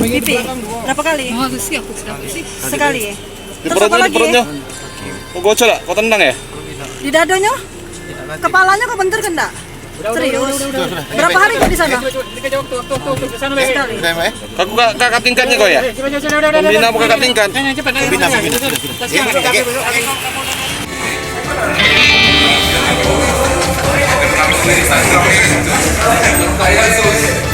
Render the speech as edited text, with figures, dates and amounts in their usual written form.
Pipi. Berapa kali? Sekali. Di Terus apa perutnya, di lagi? perutnya. Kok gocol ya? Kok tendang ya? Di dadonya? Kepalanya kok bentar kan enggak? Serius? Berapa hari kok di sana? Sekali. Kakak tingkatnya kok ya? Pembina apa kakak tingkat? Pembina. Sudah.